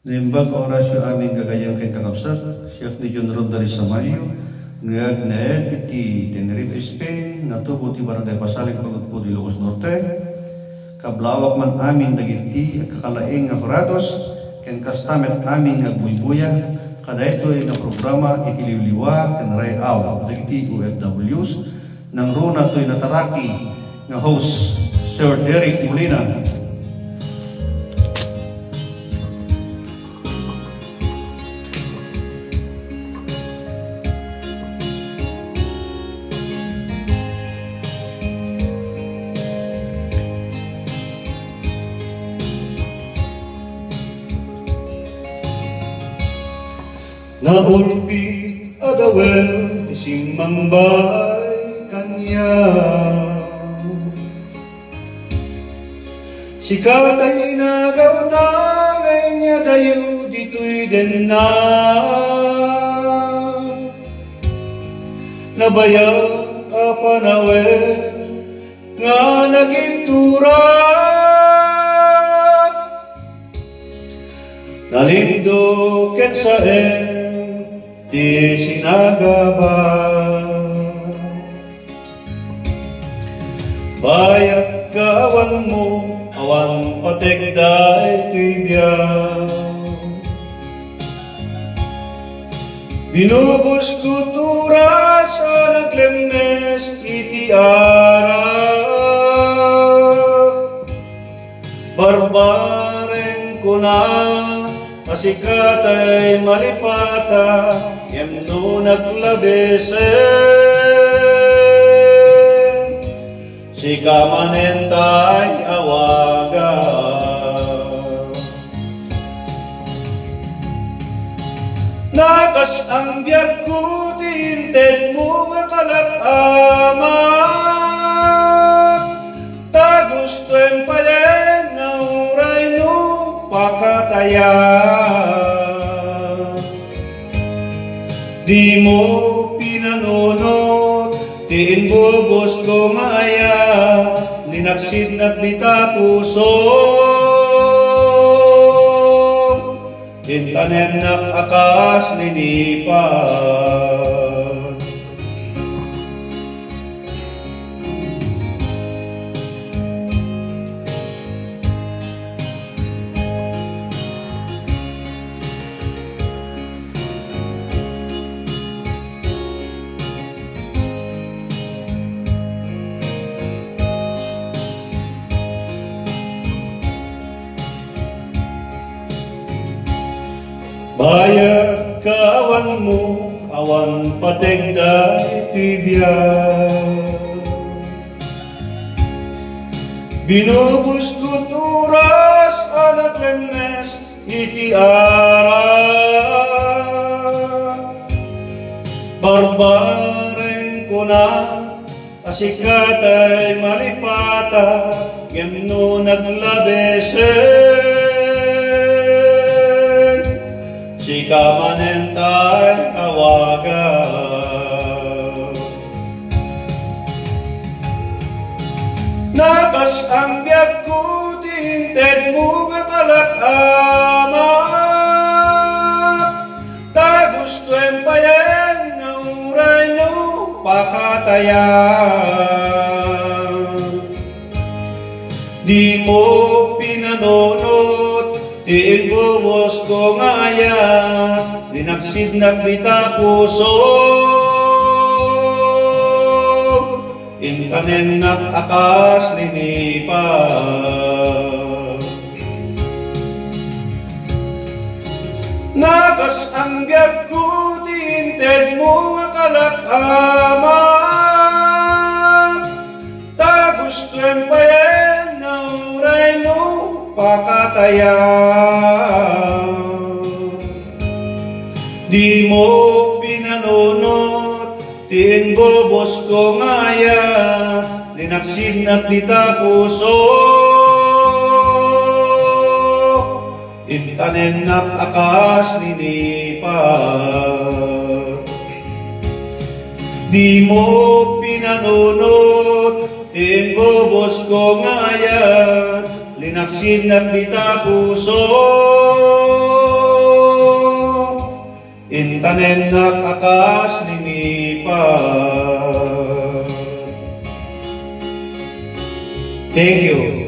Naimbag oras yung aming gagayang kay kakabsat, Chef ni John Rodríguez Samayo, ngayag na iti Tenerife, Spain, natubo ti Barangay Pasaling Pagutpo di Ilocos Norte, kablawak man amin dagiti kakalaing nga kurados, ken kastamet amin nga buybuya, kada ito ay nga programa ikiliwliwa ken rayaw dagiti OFWs, nang runa to'y nataraki nga host, Sir Derek Molina. Naulpi adawel isimbambay kanya sikat ay inagaw na niya dayo dito'y den na nabayaw apanawel nga nagintura nalindo ken saen di sinagaba bayat kawan mo awan patekday tuibyaw binubos kutura sa naglemes iti araw barbareng kuna asikat ay malipata yemno naglabesen si kamanentay awaga nakas ang biyag ko tinted mo nga kalakama tagustoen palen na uray no pakataya di mo pinanunod tiin bubos ko maya linaksid na bita puso tintanem na akas linipan bayat kawan mo, awan pategday tibyaw binubos kuturas anak lemes iti ara barbareng kuna asikat ay malipata yemno naglabesen si kamanentay awaga nakas ang biyag ko tinted mo nga kalakama tagustoen payan na uray no pakataya di mo pinanunod tiin bubos ko nga aya linaksid na bita puso intanen na akas linipan nakas ang biyag ko tinted mo nga kalakama tagustoen payan na uray no pakataya di mo pinanunod tiin bubos ko ngaya linaksid na bita puso intanen na akas linipan di mo pinanunod tiin bubos ko ngaya linaksid na bita puso intanen nak akas linipat. Thank you.